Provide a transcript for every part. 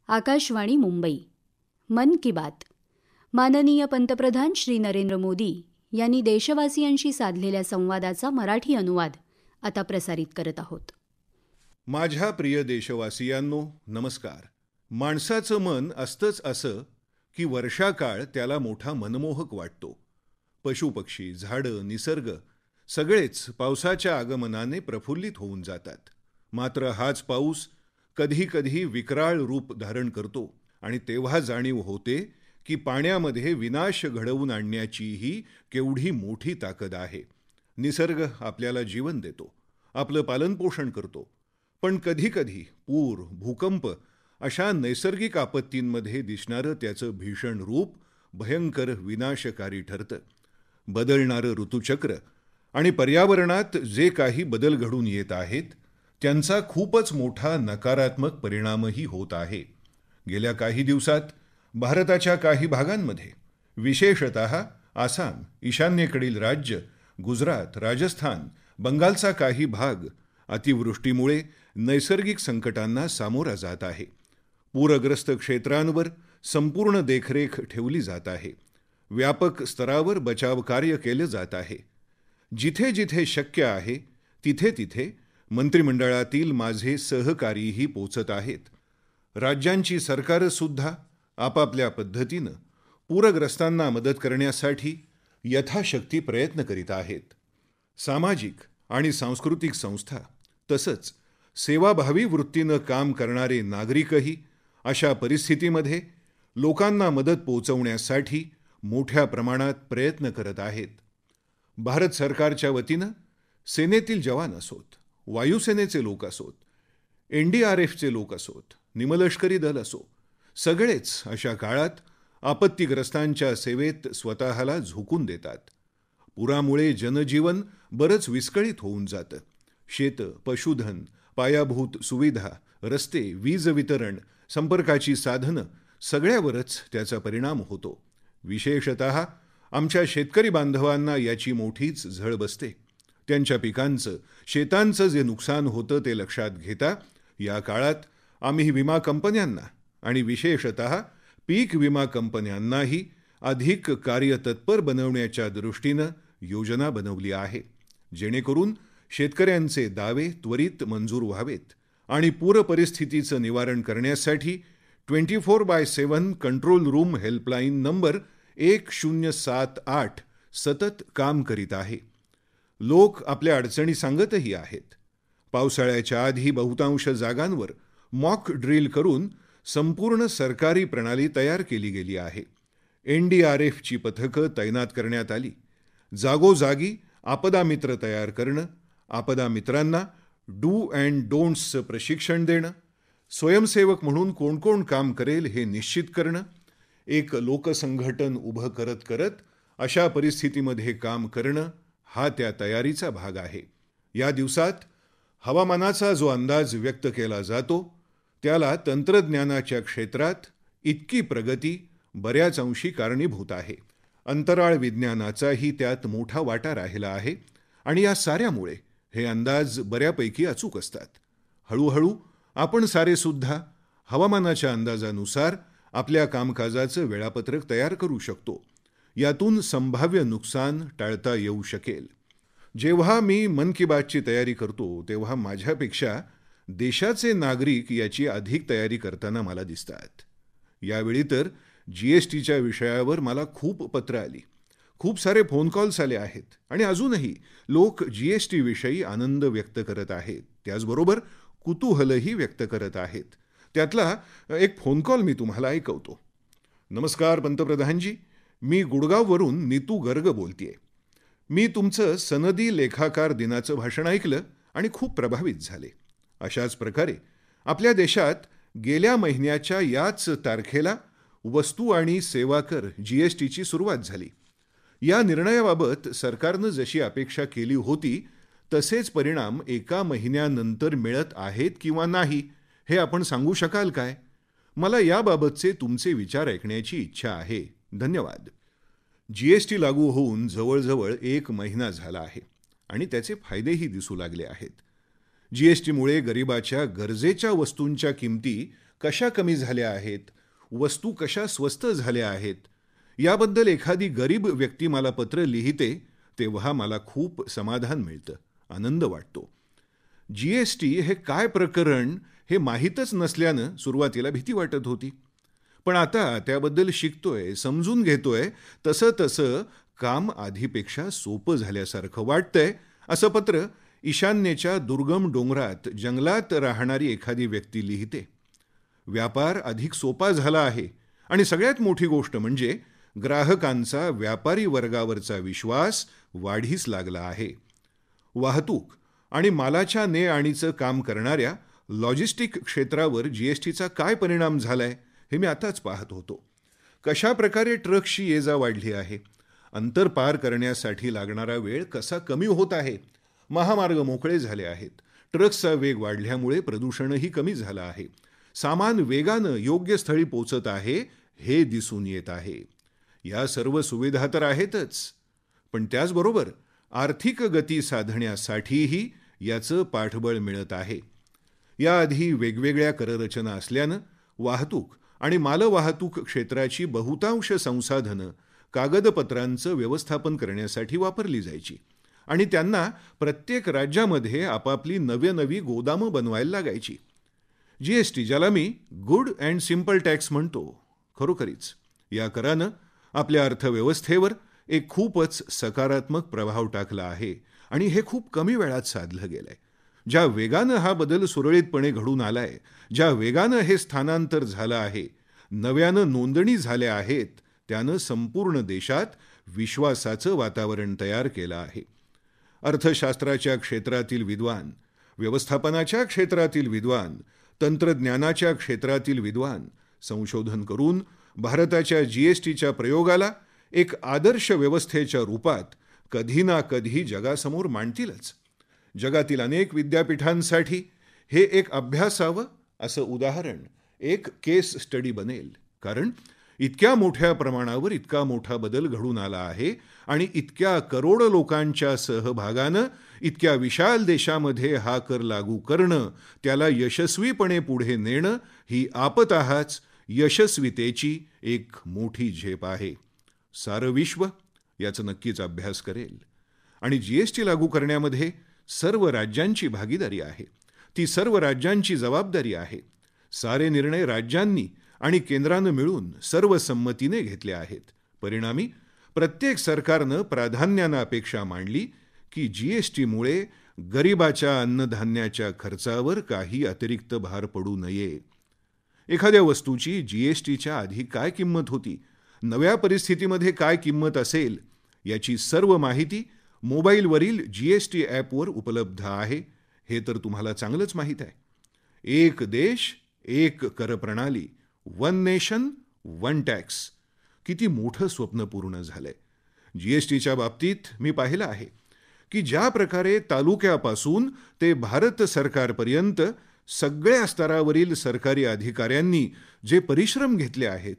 आकाशवाणी मुंबई मन की बात. माननीय पंतप्रधान श्री नरेंद्र मोदी यांनी देशवासियांशी साधलेल्या संवादाचा मराठी अनुवाद आता प्रसारित करत आहोत. माझ्या प्रिय देशवासियांनो, नमस्कार. माणसाचं मन असतंच असं की वर्षाकाळ त्याला मोठा मनमोहक वाटतो. पशुपक्षी, झाडं, निसर्ग सगळेच पावसाच्या आगमनाने प्रफुल्लित होऊन जातात. मात्र हाच पाऊस कधी कधी विक्राळ रूप धारण करतो आणि तेव्हा जाणीव होते की पाण्यामध्ये विनाश घडवून आणण्याचीही केवढी मोठी ताकद आहे. निसर्ग आपल्याला जीवन देतो, आपलं पालनपोषण करतो, पण कधीकधी पूर, भूकंप अशा नैसर्गिक आपत्तींमध्ये दिसणारं त्याचं भीषण रूप भयंकर विनाशकारी ठरतं. बदलणारं ऋतुचक्र आणि पर्यावरणात जे काही बदल घडून येत आहेत त्यांचा खूपच मोठा नकारात्मक परिणामही होत आहे. गेल्या काही दिवसात भारताच्या काही भागांमध्ये, विशेषतः आसाम, ईशान्येकडील राज्य, गुजरात, राजस्थान, बंगालचा काही भाग अतिवृष्टीमुळे नैसर्गिक संकटांना सामोरा जात आहे. पूरग्रस्त क्षेत्रांवर संपूर्ण देखरेख ठेवली जात आहे. व्यापक स्तरावर बचाव कार्य केले जात आहे. जिथे जिथे शक्य आहे तिथे तिथे मंत्रिमंडळातील माझे सहकारीही पोचत आहेत. राज्यांची सरकारंसुद्धा आपापल्या पद्धतीनं पूरग्रस्तांना मदत करण्यासाठी यथाशक्ती प्रयत्न करीत आहेत. सामाजिक आणि सांस्कृतिक संस्था तसंच सेवाभावी वृत्तीनं काम करणारे नागरिकही अशा परिस्थितीमध्ये लोकांना मदत पोहोचवण्यासाठी मोठ्या प्रमाणात प्रयत्न करत आहेत. भारत सरकारच्या वतीनं सेनेतील जवान असोत, वायुसेनेचे लोक असोत, NDRFचे लोक असोत, निमलष्करी दल असो, सगळेच अशा काळात आपत्तीग्रस्तांच्या सेवेत स्वतःला झोकून देतात. पुरामुळे जनजीवन बरंच विस्कळीत होऊन जातं. शेतं, पशुधन, पायाभूत सुविधा, रस्ते, वीज वितरण, संपर्काची साधनं सगळ्यावरच त्याचा परिणाम होतो. विशेषतः आमच्या शेतकरी बांधवांना याची मोठीच झळ बसते. त्यांच्या पिकांचं, शेतांचं जे नुकसान होतं ते लक्षात घेता या काळात आम्ही विमा कंपन्यांना आणि विशेषतः पीक विमा कंपन्यांनाही अधिक कार्यतत्पर बनवण्याच्या दृष्टीनं योजना बनवली आहे, जेणेकरून शेतकऱ्यांचे दावे त्वरित मंजूर व्हावेत आणि पूरपरिस्थितीचं निवारण करण्यासाठी 24/7 कंट्रोल रूम हेल्पलाईन नंबर 1078 सतत काम करीत आहे. लोक आपल्या अडचणी सांगतही आहेत. पावसाळ्याच्या आधी बहुतांश जागांवर मॉक ड्रिल करून संपूर्ण सरकारी प्रणाली तयार केली गेली आहे. NDRFची पथकं तैनात करण्यात आली. जागोजागी आपदा मित्र तयार करणं, आपदा मित्रांना डू अँड डोंट्सचं प्रशिक्षण देणं, स्वयंसेवक म्हणून कोण कोण काम करेल हे निश्चित करणं, एक लोकसंघटन उभं करत करत अशा परिस्थितीमध्ये काम करणं हा त्या तयारीचा भाग आहे. या दिवसात हवामानाचा जो अंदाज व्यक्त केला जातो त्याला तंत्रज्ञानाच्या क्षेत्रात इतकी प्रगती बऱ्याच अंशी कारणीभूत आहे. अंतराळ विज्ञानाचाही त्यात मोठा वाटा राहिला आहे आणि या साऱ्यामुळे हे अंदाज बऱ्यापैकी अचूक असतात. हळूहळू आपण सारेसुद्धा हवामानाच्या अंदाजानुसार आपल्या कामकाजाचं वेळापत्रक तयार करू शकतो. यातून संभाव्य नुकसान टाळता येऊ शकेल. जेव्हा मी मन की बातची तयारी करतो तेव्हा माझ्यापेक्षा देशाचे नागरिक याची अधिक तयारी करताना मला दिसतात. यावेळी तर GSTच्या विषयावर मला खूप पत्रं आली, खूप सारे फोन कॉल्स आले आहेत आणि अजूनही लोक GST विषयी आनंद व्यक्त करत आहेत, त्याचबरोबर कुतूहलही व्यक्त करत आहेत. त्यातला एक फोन कॉल मी तुम्हाला ऐकवतो. नमस्कार पंतप्रधानजी, मी गुडगाववरून नीतू गर्ग बोलतेय. मी तुमचं सनदी लेखाकार दिनाचं भाषण ऐकलं आणि खूप प्रभावित झाले. अशाच प्रकारे आपल्या देशात गेल्या महिन्याच्या याच तारखेला वस्तू आणि सेवा कर GSTची सुरुवात झाली. या निर्णयाबाबत सरकारनं जशी अपेक्षा केली होती तसेच परिणाम एका महिन्यानंतर मिळत आहेत किंवा नाही हे आपण सांगू शकाल काय? मला याबाबतचे तुमचे विचार ऐकण्याची इच्छा आहे. धन्यवाद. GST लागू होऊन जवळजवळ 1 महिना झाला आहे आणि त्याचे फायदेही दिसू लागले आहेत. GSTमुळे गरिबाच्या गरजेच्या वस्तूंच्या किमती कशा कमी झाल्या आहेत, वस्तू कशा स्वस्त झाल्या आहेत, याबद्दल एखादी गरीब व्यक्ती मला पत्र लिहिते तेव्हा मला खूप समाधान मिळतं, आनंद वाटतो. जीएसटी हे काय प्रकरण हे माहीतच नसल्यानं सुरुवातीला भीती वाटत होती. पण आता त्याबद्दल शिकतोय, समजून घेतोय, तसं तसं काम आधीपेक्षा सोपं झाल्यासारखं वाटतंय. असं पत्र ईशान्येच्या दुर्गम डोंगरात जंगलात राहणारी एखादी व्यक्ती लिहिते. व्यापार अधिक सोपा झाला आहे आणि सगळ्यात मोठी गोष्ट म्हणजे ग्राहकांचा व्यापारी वर्गावरचा विश्वास वाढीस लागला आहे. वाहतूक आणि मालाच्या ने-आणीचं काम करणाऱ्या लॉजिस्टिक क्षेत्रावर जीएसटीचा काय परिणाम झालाय हे मी आताच पाहत होतो. कशा प्रकारे ट्रक्सची ये-जा वाढली आहे, अंतर पार करण्यासाठी लागणारा वेळ कसा कमी होत आहे, महामार्ग मोकळे झाले आहेत, ट्रक्सचा वेग वाढल्यामुळे प्रदूषणही कमी झालं आहे, सामान वेगानं योग्य स्थळी पोचत आहे हे दिसून येत आहे. या सर्व सुविधा तर आहेतच, पण त्याचबरोबर आर्थिक गती साधण्यासाठीही याचं पाठबळ मिळत आहे. याआधी वेगवेगळ्या कररचना असल्यानं वाहतूक आणि मालवाहतूक क्षेत्राची बहुतांश संसाधनं कागदपत्रांचं व्यवस्थापन करण्यासाठी वापरली जायची आणि त्यांना प्रत्येक राज्यामध्ये आपापली नवी गोदामं बनवायला लागायची. जीएसटी, ज्याला मी गुड अँड सिंपल टॅक्स म्हणतो, खरोखरीच या करानं आपल्या अर्थव्यवस्थेवर एक खूपच सकारात्मक प्रभाव टाकला आहे आणि हे खूप कमी वेळात साधलं गेलंय. ज्या वेगानं हा बदल सुरळीतपणे घडून आलाय, ज्या वेगानं हे स्थानांतर झालं आहे, नव्यानं नोंदणी झाल्या आहेत, त्यानं संपूर्ण देशात विश्वासाचं वातावरण तयार केलं आहे. अर्थशास्त्राच्या क्षेत्रातील विद्वान, व्यवस्थापनाच्या क्षेत्रातील विद्वान, तंत्रज्ञानाच्या क्षेत्रातील विद्वान संशोधन करून भारताच्या जीएसटीच्या प्रयोगाला एक आदर्श व्यवस्थेच्या रूपात कधी ना कधी जगासमोर मांडतीलच. जगातील अनेक विद्यापीठांसाठी हे एक अभ्यासावं असं उदाहरण, एक केस स्टडी बनेल. कारण इतक्या मोठ्या प्रमाणावर इतका मोठा बदल घडून आला आहे आणि इतक्या करोड लोकांच्या सहभागानं इतक्या विशाल देशामध्ये हा कर लागू करणं, त्याला यशस्वीपणे पुढे नेणं ही आपतहाच यशस्वीतेची एक मोठी झेप आहे. सारं विश्व याचा नक्कीच अभ्यास करेल आणि जीएसटी लागू करण्यामध्ये सर्व राज्यांची भागीदारी आहे. ती सर्व राज्यांची जबाबदारी आहे. सारे निर्णय राज्यांनी आणि केंद्रानं मिळून सर्वसंमतीने घेतले आहेत. परिणामी प्रत्येक सरकारनं प्राधान्यानं अपेक्षा मांडली की जीएसटीमुळे गरिबाच्या अन्नधान्याच्या खर्चावर काही अतिरिक्त भार पडू नये. एखाद्या वस्तूची जीएसटीच्या आधी काय किंमत होती, नव्या परिस्थितीमध्ये काय किंमत असेल, याची सर्व माहिती मोबाईलवरील जीएसटी ॲपवर उपलब्ध आहे. हे तर तुम्हाला चांगलंच माहीत आहे. एक देश एक कर प्रणाली, वन नेशन वन टॅक्स, किती मोठं स्वप्न पूर्ण झालंय. जीएसटीच्या बाबतीत मी पाहिलं आहे की ज्या प्रकारे तालुक्यापासून ते भारत सरकारपर्यंत सगळ्या स्तरावरील सरकारी अधिकाऱ्यांनी जे परिश्रम घेतले आहेत,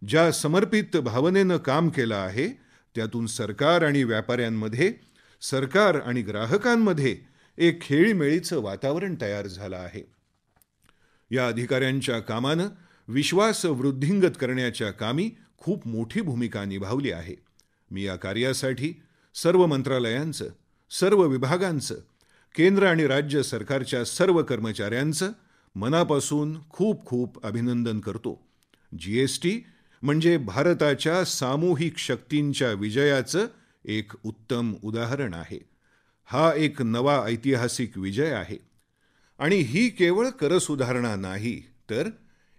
ज्या समर्पित भावनेनं काम केलं आहे, त्यातून सरकार आणि व्यापाऱ्यांमध्ये, सरकार आणि ग्राहकांमध्ये एक खेळीमेळीचं वातावरण तयार झालं आहे. या अधिकाऱ्यांच्या कामानं विश्वास वृद्धिंगत करण्याच्या कामी खूप मोठी भूमिका निभावली आहे. मी या कार्यासाठी सर्व मंत्रालयांचं, सर्व विभागांचं, केंद्र आणि राज्य सरकारच्या सर्व कर्मचाऱ्यांचं मनापासून खूप खूप अभिनंदन करतो. जीएसटी म्हणजे भारताच्या सामूहिक शक्तींच्या विजयाचं एक उत्तम उदाहरण आहे. हा एक नवा ऐतिहासिक विजय आहे आणि ही केवळ करसुधारणा नाही, तर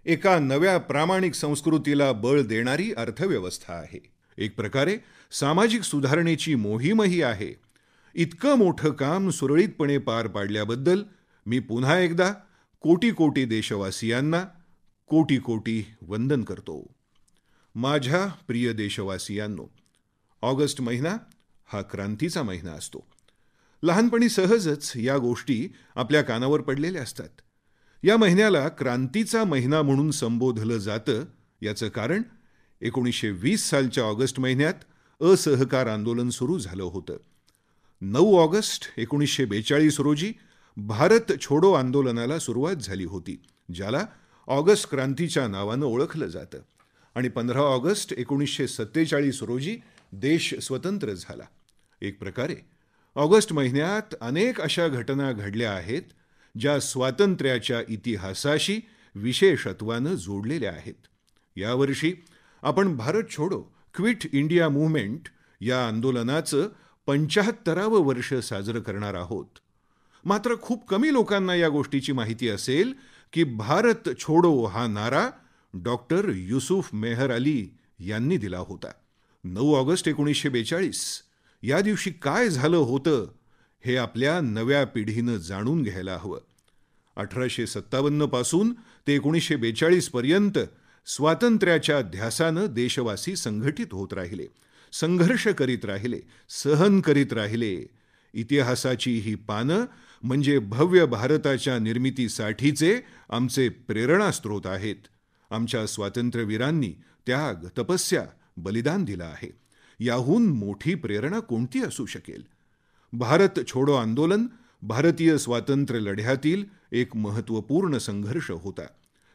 एका नव्या प्रामाणिक संस्कृतीला बळ देणारी अर्थव्यवस्था आहे. एक प्रकारे सामाजिक सुधारणेची मोहीमही आहे. इतकं मोठं काम सुरळीतपणे पार पाडल्याबद्दल मी पुन्हा एकदा कोटी कोटी देशवासियांना कोटी कोटी वंदन करतो. माझ्या प्रिय देशवासियांनो, ऑगस्ट महिना हा क्रांतीचा महिना असतो. लहानपणी सहजच या गोष्टी आपल्या कानावर पडलेल्या असतात. या महिन्याला क्रांतीचा महिना म्हणून संबोधलं जातं. याचं कारण 1920 सालच्या ऑगस्ट महिन्यात असहकार आंदोलन सुरू झालं होतं. 9 ऑगस्ट 1942 रोजी भारत छोडो आंदोलनाला सुरुवात झाली होती, ज्याला ऑगस्ट क्रांतीच्या नावानं ओळखलं जातं आणि 15 ऑगस्ट 1947 रोजी देश स्वतंत्र झाला. एक प्रकारे ऑगस्ट महिन्यात अनेक अशा घटना घडल्या आहेत ज्या स्वातंत्र्याच्या इतिहासाशी विशेषत्वानं जोडलेल्या आहेत. यावर्षी आपण भारत छोडो क्विट इंडिया मूव्हमेंट या आंदोलनाचं 75वं वर्ष साजरं करणार आहोत. मात्र खूप कमी लोकांना या गोष्टीची माहिती असेल की भारत छोडो हा नारा डॉक्टर युसुफ मेहर अली यांनी दिला होता. 9 ऑगस्ट 1942 या दिवशी काय झालं होतं हे आपल्या नव्या पिढीनं जाणून घ्यायला हवं. 1857 पासून ते 1942 पर्यंत स्वातंत्र्याच्या ध्यासानं देशवासी संघटित होत राहिले, संघर्ष करीत राहिले, सहन करीत राहिले. इतिहासाची ही पानं म्हणजे भव्य भारताच्या निर्मितीसाठीचे आमचे प्रेरणास्त्रोत आहेत. आमच्या स्वातंत्र्यवीरांनी त्याग, तपस्या, बलिदान दिलं आहे. याहून मोठी प्रेरणा कोणती असू शकेल? भारत छोडो आंदोलन भारतीय स्वातंत्र्य लढ्यातील एक महत्त्वपूर्ण संघर्ष होता.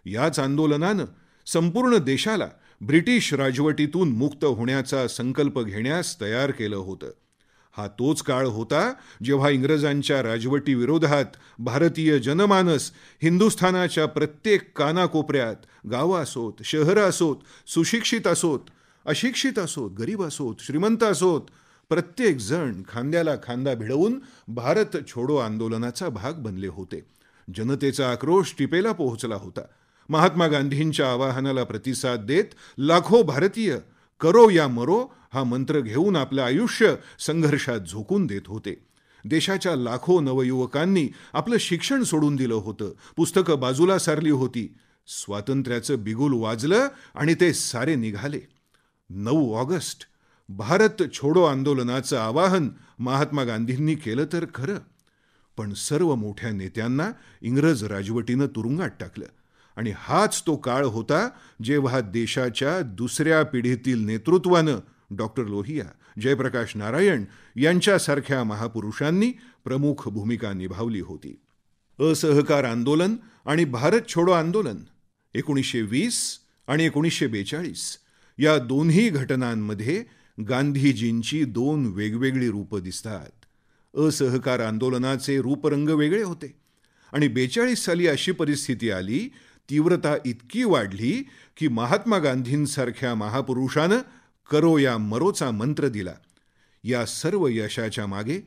याच आंदोलनानं संपूर्ण देशाला ब्रिटिश राजवटीतून मुक्त होण्याचा संकल्प घेण्यास तयार केलं होतं. हा तोच काळ होता जेव्हा इंग्रजांच्या राजवटीविरोधात भारतीय जनमानस हिंदुस्थानाच्या प्रत्येक कानाकोपऱ्यात, गावं असोत, शहरं असोत, सुशिक्षित असोत, अशिक्षित असोत, गरीब असोत, श्रीमंत असोत, प्रत्येक जण खांद्याला खांदा भिडवून भारत छोडो आंदोलनाचा भाग बनले होते. जनतेचा आक्रोश टिपेला पोहोचला होता. महात्मा गांधींच्या आवाहनाला प्रतिसाद देत लाखो भारतीय करो या मरो हा मंत्र घेऊन आपलं आयुष्य संघर्षात झोकून देत होते. देशाच्या लाखो नवयुवकांनी आपलं शिक्षण सोडून दिलं होतं, पुस्तकं बाजूला सारली होती. स्वातंत्र्याचं बिगुल वाजलं आणि ते सारे निघाले. 9 ऑगस्ट भारत छोडो आंदोलनाचं आवाहन महात्मा गांधींनी केलं तर खरं, पण सर्व मोठ्या नेत्यांना इंग्रज राजवटीनं तुरुंगात टाकलं. आणि हाच तो काळ होता जेव्हा देशाच्या दुसऱ्या पिढीतील नेतृत्वानं डॉक्टर लोहिया, जयप्रकाश नारायण यांच्यासारख्या महापुरुषांनी प्रमुख भूमिका निभावली होती. असहकार आंदोलन आणि भारत छोडो आंदोलन 1920 आणि 1942 या दोन्ही घटनांमध्ये गांधीजींची 2 वेगवेगळी रूपं दिसतात. असहकार आंदोलनाचे रूपरंग वेगळे होते आणि 42 साली अशी परिस्थिती आली, तीव्रता इतकी वाढली की महात्मा गांधींसारख्या महापुरुषानं करो या मरोचा मंत्र दिला. या सर्व यशाच्या मागे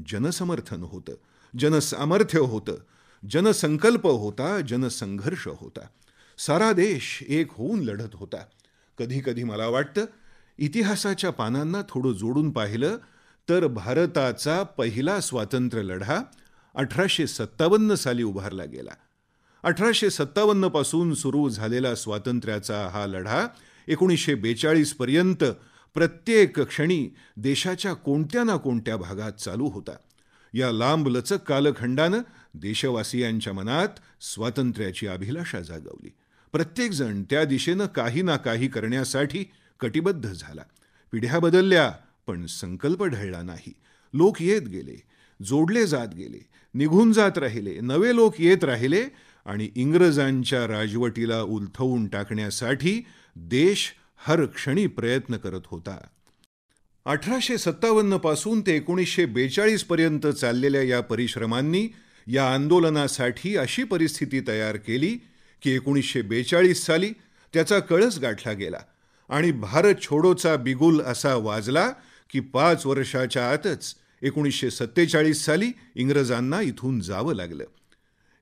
जनसमर्थन होतं, जनसामर्थ्य होतं, जनसंकल्प होता, जनसंघर्ष होता. सारा देश एक होऊन लढत होता. कधी कधी मला वाटतं इतिहासाच्या पानांना थोडं जोडून पाहिलं तर भारताचा पहिला स्वातंत्र्य लढा 1857 साली उभारला गेला. 1857 पासून सुरू झालेला स्वातंत्र्याचा हा लढा 1942 पर्यंत प्रत्येक क्षणी देशाच्या कोणत्या ना कोणत्या भागात चालू होता. या लांबलचक कालखंडानं देशवासियांच्या मनात स्वातंत्र्याची अभिलाषा जागवली. प्रत्येकजण त्या दिशेनं काही ना काही करण्यासाठी कटिबद्ध झाला. पिढ्या बदलल्या पण संकल्प ढळला नाही. लोक येत गेले, जोडले जात गेले, निघून जात राहिले, नवे लोक येत राहिले आणि इंग्रजांच्या राजवटीला उलथवून टाकण्यासाठी देश हर क्षणी प्रयत्न करत होता. 1857 पासून ते 1942 पर्यंत चाललेल्या या परिश्रमांनी या आंदोलनासाठी अशी परिस्थिती तयार केली की 1942 साली त्याचा कळस गाठला गेला आणि भारत छोडोचा बिगुल असा वाजला की 5 वर्षाच्या आतच 1947 साली इंग्रजांना इथून जावं लागलं.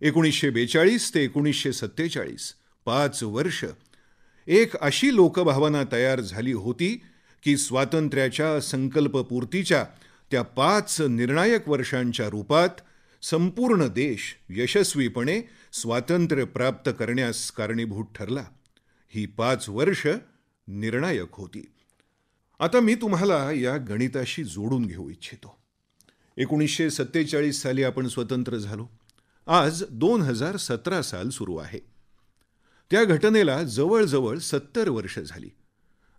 1942 ते 1947 5 वर्ष एक अशी लोकभावना तयार झाली होती की स्वातंत्र्याच्या संकल्पपूर्तीच्या त्या 5 निर्णायक वर्षांच्या रूपात संपूर्ण देश यशस्वीपणे स्वातंत्र्य प्राप्त करण्यास कारणीभूत ठरला. ही 5 वर्ष निर्णायक होती. आता मी तुम्हाला या गणिताशी जोडून घेऊ इच्छितो. 1947 साली आपण स्वतंत्र झालो. आज 2017 साल सुरू आहे. त्या घटनेला जवळजवळ 70 वर्ष झाली.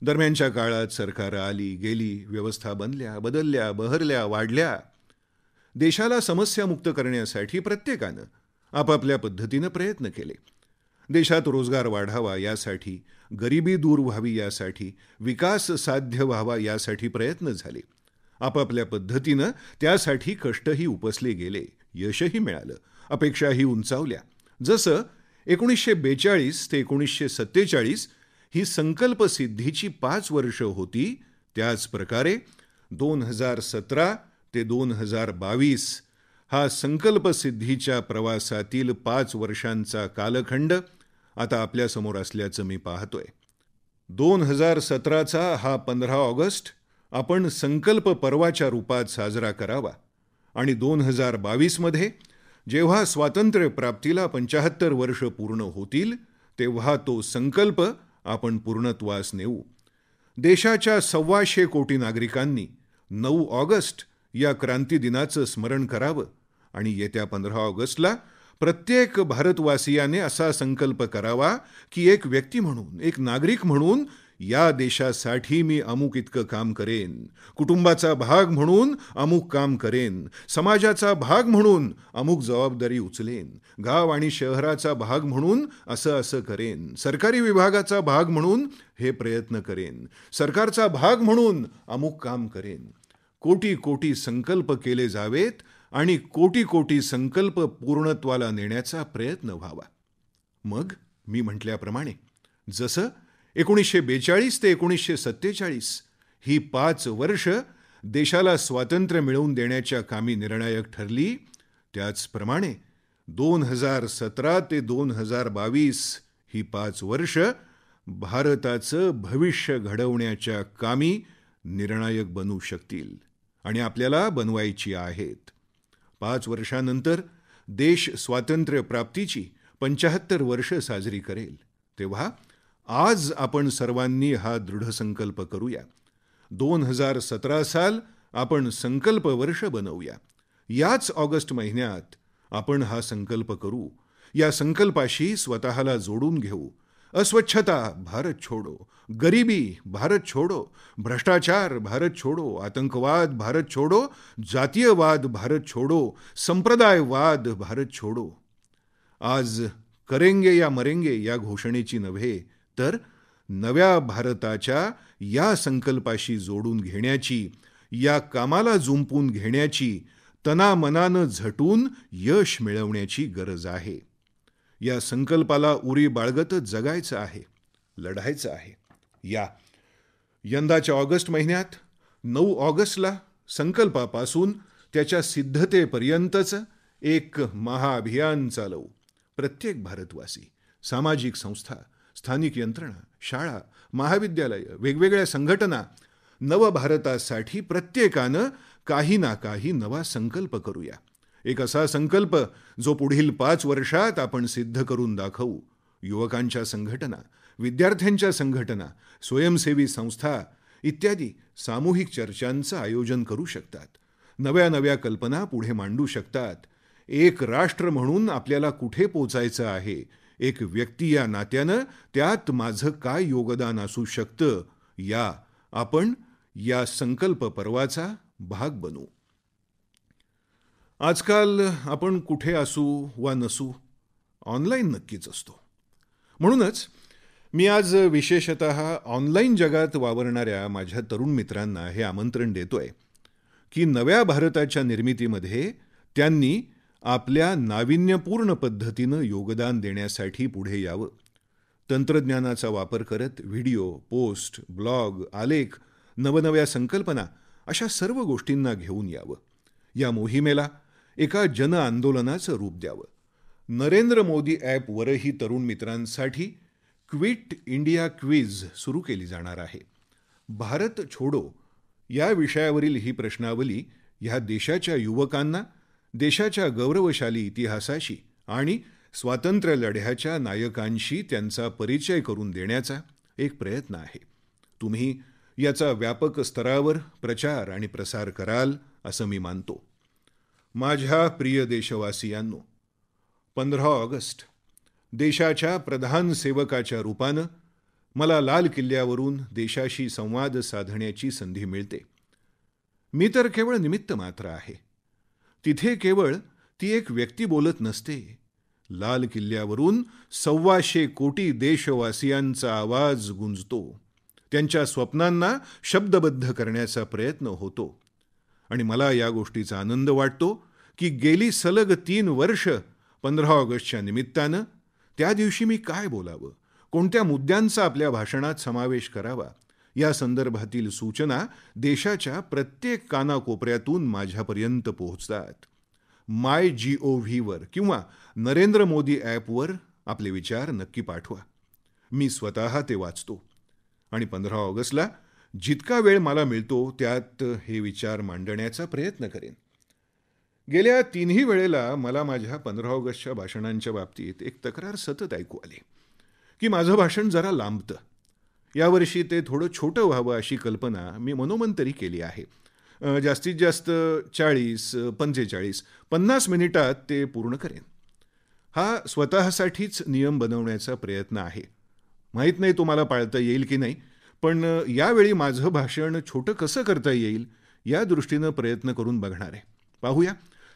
दरम्यानच्या काळात सरकारं आली गेली, व्यवस्था बनल्या, बदलल्या, बहरल्या, वाढल्या. देशाला समस्यामुक्त करण्यासाठी प्रत्येकानं आपापल्या पद्धतीनं प्रयत्न केले. देशात रोजगार वाढावा यासाठी, गरिबी दूर व्हावी यासाठी, विकास साध्य व्हावा यासाठी प्रयत्न झाले. आपापल्या पद्धतीनं त्यासाठी कष्टही उपसले गेले, यशही मिळालं, अपेक्षाही उंचावल्या. जसं 1942 ते 1947 ही संकल्पसिद्धीची 5 वर्ष होती, त्याच प्रकारे 2017 ते 2022 हा संकल्पसिद्धीच्या प्रवासातील 5 वर्षांचा कालखंड आता आपल्यासमोर असल्याचं मी पाहतोय. 2017चा हा 15 ऑगस्ट आपण संकल्प पर्वाच्या रूपात साजरा करावा आणि 2022 मध्ये जेव्हा स्वातंत्र्य प्राप्तीला 75 वर्ष पूर्ण होतील तेव्हा तो संकल्प आपण पूर्णत्वास नेऊ. देशाच्या 125 कोटी नागरिकांनी 9 ऑगस्ट या क्रांती दिनाचं स्मरण करावं आणि येत्या 15 ऑगस्टला प्रत्येक भारतवासियाने असा संकल्प करावा की एक व्यक्ती म्हणून, एक नागरिक म्हणून या देशासाठी मी अमुक इतकं काम करेन, कुटुंबाचा भाग म्हणून अमुक काम करेन, समाजाचा भाग म्हणून अमुक जबाबदारी उचलेन, गाव आणि शहराचा भाग म्हणून असं असं करेन, सरकारी विभागाचा भाग म्हणून हे प्रयत्न करेन, सरकारचा भाग म्हणून अमुक काम करेन. कोटी कोटी संकल्प केले जावेत आणि कोटी कोटी संकल्प पूर्णत्वाला नेण्याचा प्रयत्न व्हावा. मग मी म्हटल्याप्रमाणे जसं 1942 ते 1947 ही 5 वर्ष देशाला स्वातंत्र्य मिळवून देण्याच्या कामी निर्णायक ठरली, त्याचप्रमाणे 2017 ते 2022 ही 5 वर्ष भारताचं भविष्य घडवण्याच्या कामी निर्णायक बनू शकतील आणि आपल्याला बनवायची आहेत. 5 वर्षानंतर देश स्वातंत्र्य प्राप्तीची 75 वर्ष साजरी करेल. तेव्हा आज आपण सर्वांनी हा दृढ संकल्प करूया. 2017 साल आपण संकल्प वर्ष बनवूया. याच ऑगस्ट महिन्यात आपण हा संकल्प करू. या संकल्पाशी स्वतःला जोडून घेऊ. अस्वच्छता भारत छोडो, गरिबी भारत छोडो, भ्रष्टाचार भारत छोडो, आतंकवाद भारत छोडो, जातीयवाद भारत छोडो, संप्रदायवाद भारत छोडो. आज करेंगे या मरेंगे या घोषणेची नव्हे तर नव्या भारताच्या या संकल्पाशी जोडून घेण्याची, या कामाला जुंपून घेण्याची, तनामनानं झटून यश मिळवण्याची गरज आहे. या संकल्पाला उरी बाळगतच जगायचं आहे, लढायचं आहे. यंदाच्या ऑगस्ट महिन्यात 9 ऑगस्टला संकल्पापासून त्याच्या सिद्धतेपर्यंतचं एक महाअभियान चालवू. प्रत्येक भारतवासी, सामाजिक संस्था, स्थानिक यंत्रणा, शाळा, महाविद्यालय, वेगवेगळ्या संघटना, नवभारतासाठी प्रत्येकानं काही ना काही नवा संकल्प करूया. एक असा संकल्प जो पुढील 5 वर्षात आपण सिद्ध करून दाखवू. युवकांच्या संघटना, विद्यार्थ्यांच्या संघटना, स्वयंसेवी संस्था इत्यादी सामूहिक चर्चांचं आयोजन करू शकतात. नव्या नव्या कल्पना पुढे मांडू शकतात. एक राष्ट्र म्हणून आपल्याला कुठे पोचायचं आहे, एक व्यक्ती या नात्यानं त्यात माझं काय योगदान असू शकतं, आपण या संकल्प पर्वाचा भाग बनू. आजकाल आपण कुठे असू वा नसू, ऑनलाईन नक्कीच असतो. म्हणूनच मी आज विशेषतः ऑनलाईन जगात वावरणाऱ्या माझ्या तरुण मित्रांना हे आमंत्रण देतोय की नव्या भारताच्या निर्मितीमध्ये त्यांनी आपल्या नाविन्यपूर्ण पद्धतीनं योगदान देण्यासाठी पुढे यावं. तंत्रज्ञानाचा वापर करत व्हिडिओ, पोस्ट, ब्लॉग, आलेख, नवनव्या संकल्पना अशा सर्व गोष्टींना घेऊन यावं. या मोहिमेला एका जन आंदोलनाचं रूप द्यावं. नरेंद्र मोदी ॲपवरही तरुण मित्रांसाठी क्विट इंडिया क्विज सुरू केली जाणार आहे. भारत छोडो या विषयावरील ही प्रश्नावली ह्या देशाच्या युवकांना देशाच्या गौरवशाली इतिहासाशी आणि स्वातंत्र्य लढ्याच्या नायकांशी त्यांचा परिचय करून देण्याचा एक प्रयत्न आहे. तुम्ही याचा व्यापक स्तरावर प्रचार आणि प्रसार कराल असं मी मानतो. माझ्या प्रिय देशवासियांनो, 15 ऑगस्ट देशाच्या प्रधान सेवकाच्या रूपानं मला लाल किल्ल्यावरून देशाशी संवाद साधण्याची संधी मिळते. मी तर केवळ निमित्त मात्र आहे. तिथे केवळ ती एक व्यक्ती बोलत नसते, लाल किल्ल्यावरून 1.25 कोटी देशवासियांचा आवाज गुंजतो. त्यांच्या स्वप्नांना शब्दबद्ध करण्याचा प्रयत्न होतो. आणि मला या गोष्टीचा आनंद वाटतो की गेली सलग 3 वर्ष 15 ऑगस्टच्या निमित्तानं त्या दिवशी मी काय बोलावं, कोणत्या मुद्द्यांचा आपल्या भाषणात समावेश करावा, या संदर्भातील सूचना देशाच्या प्रत्येक कानाकोपऱ्यातून माझ्यापर्यंत पोहोचतात. MyGovवर किंवा नरेंद्र मोदी ॲपवर आपले विचार नक्की पाठवा. मी स्वतः ते वाचतो आणि 15 ऑगस्टला जितका वेळ मला मिळतो त्यात हे विचार मांडण्याचा प्रयत्न करेन. गेल्या 3ही वेळेला मला माझ्या 15 ऑगस्टच्या भाषणांच्या बाबतीत एक तक्रार सतत ऐकू आली की माझं भाषण जरा लांबतं. यावर्षी ते थोडं छोटं व्हावं अशी कल्पना मी मनोमन तरी केली आहे. जास्तीत जास्त 40, 45, 50 मिनिटात ते पूर्ण करेन. हा स्वतःसाठीच नियम बनवण्याचा प्रयत्न आहे. माहीत नाही तो मला पाळता येईल की नाही, पण यावेळी माझं भाषण छोटं कसं करता येईल या दृष्टीनं प्रयत्न करून बघणार आहे. पाहूया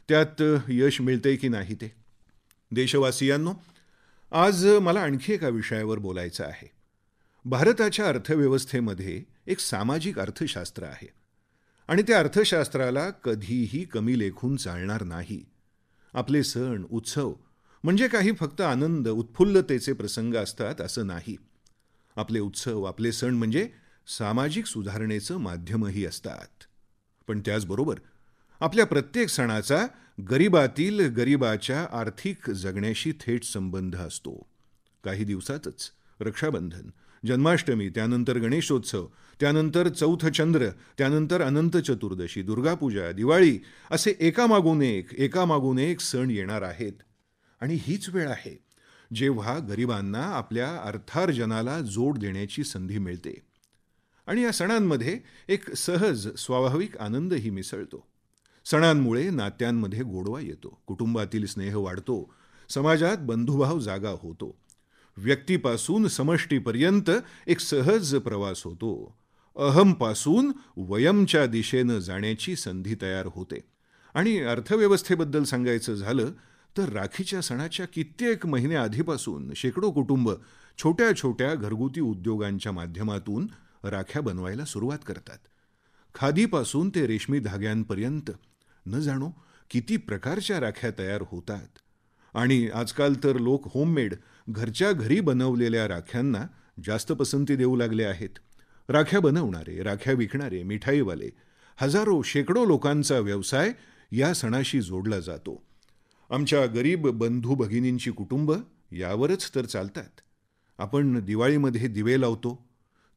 त्यात यश मिळतंय की नाही ते. देशवासियांनो, आज मला आणखी एका विषयावर बोलायचं आहे. भारताच्या अर्थव्यवस्थेमध्ये एक सामाजिक अर्थशास्त्र आहे आणि त्या अर्थशास्त्राला कधीही कमी लेखून चालणार नाही. आपले सण उत्सव म्हणजे काही फक्त आनंद उत्फुल्लतेचे प्रसंग असतात असं नाही. आपले उत्सव आपले सण म्हणजे सामाजिक सुधारणेचं माध्यमही असतात. पण त्याचबरोबर आपल्या प्रत्येक सणाचा गरिबातील गरिबाच्या आर्थिक जगण्याशी थेट संबंध असतो. काही दिवसातच रक्षाबंधन, जन्माष्टमी, त्यानंतर गणेशोत्सव, त्यानंतर चौथ चंद्र, त्यानंतर अनंत चतुर्दशी, दुर्गापूजा, दिवाळी असे एकामागून एक सण येणार आहेत. आणि हीच वेळ आहे जेव्हा गरिबांना आपल्या अर्थार्जनाला जोड देण्याची संधी मिळते. आणि या सणांमध्ये एक सहज स्वाभाविक आनंदही मिसळतो. सणांमुळे नात्यांमध्ये गोडवा येतो, कुटुंबातील स्नेह वाढतो, समाजात बंधुभाव जागा होतो, व्यक्तीपासून समष्टीपर्यंत एक सहज प्रवास होतो, अहमपासून वयमच्या दिशेनं जाण्याची संधी तयार होते. आणि अर्थव्यवस्थेबद्दल सांगायचं झालं तर राखीच्या सणाच्या कित्येक महिने आधीपासून शेकडो कुटुंब छोट्या छोट्या घरगुती उद्योगांच्या माध्यमातून राख्या बनवायला सुरुवात करतात. खादीपासून ते रेशमी धाग्यांपर्यंत न जाणो किती प्रकारच्या राख्या तयार होतात. आणि आजकाल तर लोक होममेड घरच्या घरी बनवलेल्या राख्यांना जास्त पसंती देऊ लागले आहेत. राख्या बनवणारे, राख्या विकणारे, मिठाईवाले, हजारो शेकडो लोकांचा व्यवसाय या सणाशी जोडला जातो. आमच्या गरीब बंधू भगिनींची कुटुंब यावरच तर चालतात. आपण दिवाळीमध्ये दिवे लावतो,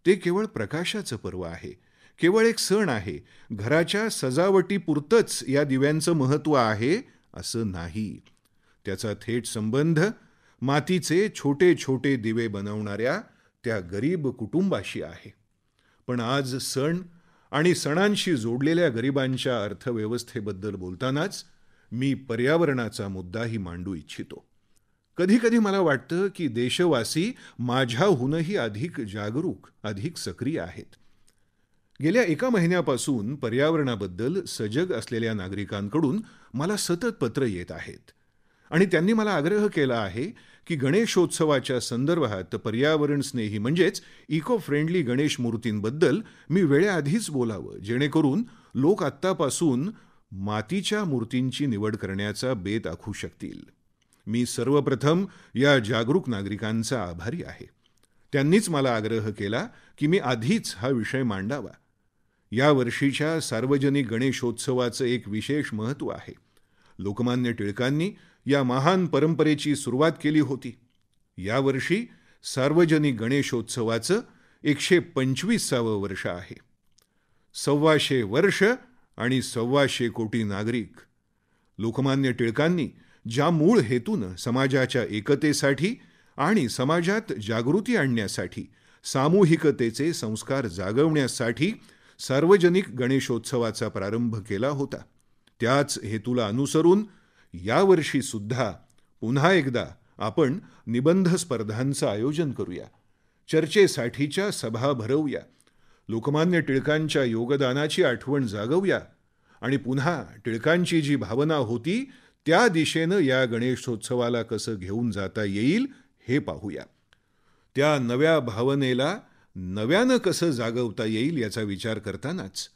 ते केवळ प्रकाशाचं पर्व आहे, केवळ एक सण आहे. घराच्या सजावटीपुरतंच या दिव्यांचं महत्त्व आहे असं नाही. त्याचा थेट संबंध मातीचे छोटे छोटे दिवे बनवणाऱ्या त्या गरीब कुटुंबाशी आहे. पण आज सण आणि सणांशी जोडलेल्या गरिबांच्या अर्थव्यवस्थेबद्दल बोलतानाच मी पर्यावरणाचा मुद्दाही मांडू इच्छितो. कधीकधी मला वाटतं की देशवासी माझ्याहूनही अधिक जागरूक, अधिक सक्रिय आहेत. गेल्या 1 महिन्यापासून पर्यावरणाबद्दल सजग असलेल्या नागरिकांकडून मला सतत पत्र येत आहेत आणि त्यांनी मला आग्रह केला आहे की गणेशोत्सवाच्या संदर्भात पर्यावरण स्नेही म्हणजेच इको फ्रेंडली गणेश मूर्तींबद्दल मी वेळेआधीच बोलावं, जेणेकरून लोक आत्तापासून मातीच्या मूर्तींची निवड करण्याचा बेत आखू शकतील. मी सर्वप्रथम या जागरूक नागरिकांचा आभारी आहे. त्यांनीच मला आग्रह केला की मी आधीच हा विषय मांडावा. या वर्षीच्या सार्वजनिक गणेशोत्सवाचं एक विशेष महत्त्व आहे. लोकमान्य टिळकांनी या महान परंपरेची सुरुवात केली होती. यावर्षी सार्वजनिक गणेशोत्सवाचं 125वं वर्ष आहे. 125 वर्ष आणि 125 कोटी नागरिक. लोकमान्य टिळकांनी ज्या मूळ हेतून समाजाच्या एकतेसाठी आणि समाजात जागृती आणण्यासाठी, सामूहिकतेचे संस्कार जागवण्यासाठी सार्वजनिक गणेशोत्सवाचा प्रारंभ केला होता, त्याच हेतूला अनुसरून यावर्षी सुद्धा पुन्हा एकदा आपण निबंध स्पर्धांचं आयोजन करूया, चर्चेसाठीच्या सभा भरवूया, लोकमान्य टिळकांच्या योगदानाची आठवण जागवूया आणि पुन्हा टिळकांची जी भावना होती त्या दिशेनं या गणेशोत्सवाला कसं घेऊन जाता येईल हे पाहूया. त्या नव्या भावनेला नव्यानं कसं जागवता येईल याचा विचार करतानाच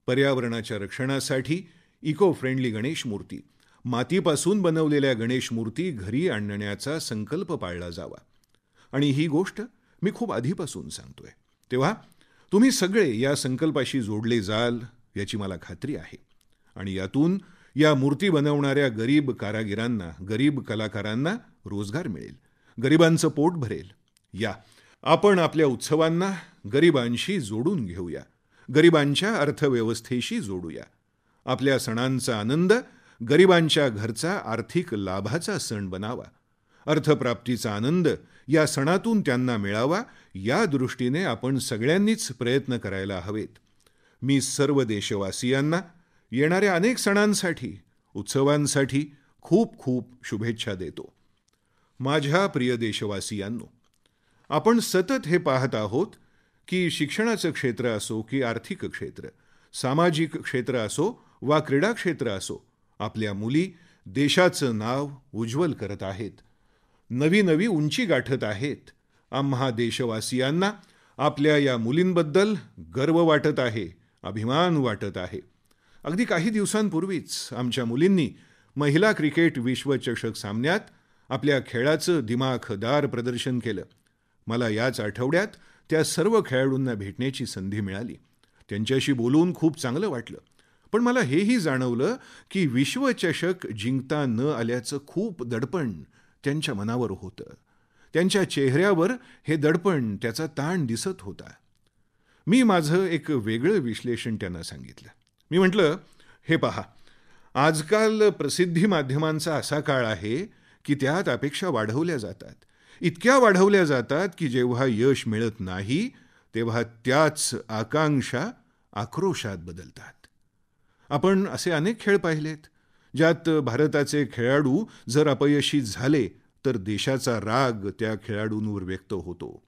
पर्यावरणाच्या रक्षणासाठी इको फ्रेंडली गणेश मूर्ती, मातीपासून बनवलेल्या गणेश मूर्ती घरी आणण्याचा संकल्प पाळला जावा. आणि ही गोष्ट मी खूप आधीपासून सांगतोय, तेव्हा तुम्ही सगळे या संकल्पाशी जोडले जाल याची मला खात्री आहे. आणि यातून या मूर्ती बनवणाऱ्या गरीब कारागिरांना, गरीब कलाकारांना रोजगार मिळेल, गरिबांचं पोट भरेल. या आपण आपल्या उत्सवांना गरिबांशी जोडून घेऊया, गरिबांच्या अर्थव्यवस्थेशी जोडूया. आपल्या सणांचा आनंद गरिबांच्या घरचा आर्थिक लाभाचा सण बनावा. अर्थप्राप्तीचा आनंद या सणातून त्यांना मिळावा, या दृष्टीने आपण सगळ्यांनीच प्रयत्न करायला हवेत. मी सर्व देशवासियांना येणाऱ्या अनेक सणांसाठी, उत्सवांसाठी खूप खूप शुभेच्छा देतो. माझ्या प्रिय देशवासियांनो, आपण सतत हे पाहत आहोत की शिक्षणाचं क्षेत्र असो की आर्थिक क्षेत्र, सामाजिक क्षेत्र असो वा क्रीडा क्षेत्र असो, आपल्या मुली देशाचं नाव उज्ज्वल करत आहेत, नवी नवी उंची गाठत आहेत. आम्हा देशवासियांना आपल्या या मुलींबद्दल गर्व वाटत आहे, अभिमान वाटत आहे. अगदी काही दिवसांपूर्वीच आमच्या मुलींनी महिला क्रिकेट विश्वचषक सामन्यात आपल्या खेळाचं दिमाखदार प्रदर्शन केलं. मला याच आठवड्यात त्या सर्व खेळाडूंना भेटण्याची संधी मिळाली. त्यांच्याशी बोलून खूप चांगलं वाटलं. पण मला हेही जाणवलं की विश्वचषक जिंकता न आल्याचं खूप दडपण त्यांच्या मनावर होतं. त्यांच्या चेहऱ्यावर हे दडपण, त्याचा ताण दिसत होता. मी माझं एक वेगळं विश्लेषण त्यांना सांगितलं. मी म्हटलं, हे पहा, आजकाल प्रसिद्धी माध्यमांचा असा काळ आहे की त्यात अपेक्षा वाढवल्या जातात, इतक्या वाढवल्या जातात की जेव्हा यश मिळत नाही तेव्हा त्याच आकांक्षा आक्रोशात बदलतात. आपण असे अनेक खेळ पाहिलेत ज्यात भारताचे खेळाडू जर अपयशी झाले तर देशाचा राग त्या खेळाडूंवर व्यक्त होतो.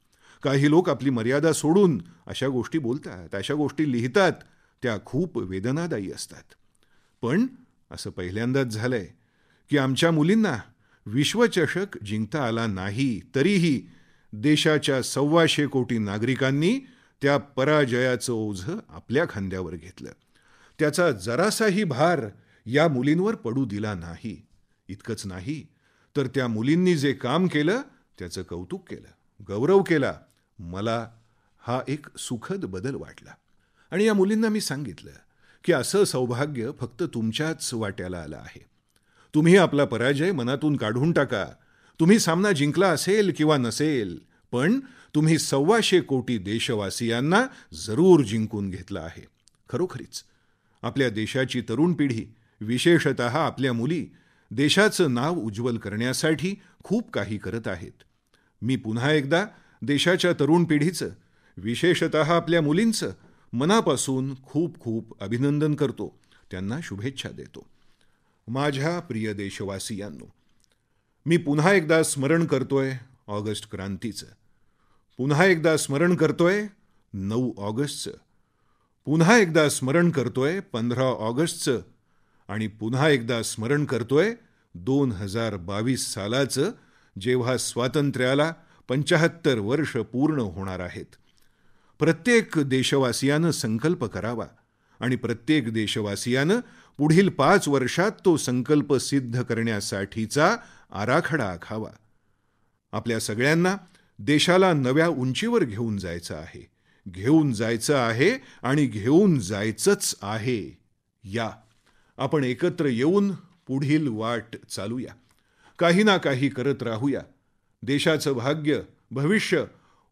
काही लोक आपली मर्यादा सोडून अशा गोष्टी बोलतात, अशा गोष्टी लिहितात, त्या खूप वेदनादायी असतात. पण असं पहिल्यांदाच झालंय की आमच्या मुलींना विश्वचषक जिंकता आला नाही, तरीही देशाच्या 125 कोटी नागरिकांनी त्या पराजयाचं ओझं आपल्या खांद्यावर घेतलं. त्याचा जरासाही भार या मुलींवर पडू दिला नाही. इतकंच नाही तर त्या मुलींनी जे काम केलं त्याचं कौतुक केलं, गौरव केला. मला हा एक सुखद बदल वाटला. आणि या मुलींना मी सांगितलं की असं सौभाग्य फक्त तुमच्याच वाट्याला आलं आहे. तुम्ही आपला पराजय मनातून काढून टाका. तुम्ही सामना जिंकला असेल किंवा नसेल, पण तुम्ही 125 कोटी देशवासियांना जरूर जिंकून घेतला आहे. खरोखरीच आपल्या देशाची तरुण पिढी, विशेषतः आपल्या मुली, देशाचं नाव उज्ज्वल करण्यासाठी खूप काही करत आहेत. मी पुन्हा एकदा देशाच्या तरुण पिढीचं, विशेषतः आपल्या मुलींचं मनापासून खूप खूप अभिनंदन करतो, त्यांना शुभेच्छा देतो. माझ्या प्रिय देशवासियांनो, मी पुन्हा एकदा स्मरण करतोय ऑगस्ट क्रांतीचं, पुन्हा एकदा स्मरण करतोय 9 ऑगस्टचं, पुन्हा एकदा स्मरण करतोय 15 ऑगस्टचं आणि पुन्हा एकदा स्मरण करतोय 2022 सालाचं, जेव्हा स्वातंत्र्याला 75 वर्ष पूर्ण होणार आहेत. प्रत्येक देशवासियानं संकल्प करावा आणि प्रत्येक देशवासियानं पुढील 5 वर्षात तो संकल्प सिद्ध करण्यासाठीचा आराखडा आखावा. आपल्या सगळ्यांना देशाला नव्या उंचीवर घेऊन जायचं आहे, घेऊन जायचं आहे आणि घेऊन जायचंच आहे. या आपण एकत्र येऊन पुढील वाट चालूया, काही ना काही करत राहूया. देशाचं भाग्य, भविष्य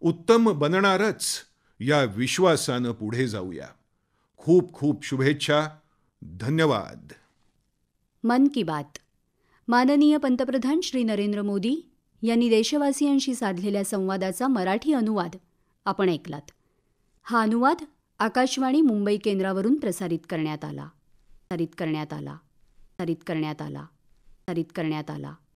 उत्तम बनणारच, या विश्वासानं पुढे जाऊया. खूप खूप शुभेच्छा. धन्यवाद. मन की बात. माननीय पंतप्रधान श्री नरेंद्र मोदी यांनी देशवासियांशी साधलेल्या संवादाचा मराठी अनुवाद आपण ऐकलात. हा अनुवाद आकाशवाणी मुंबई केंद्रावरून प्रसारित करण्यात आला.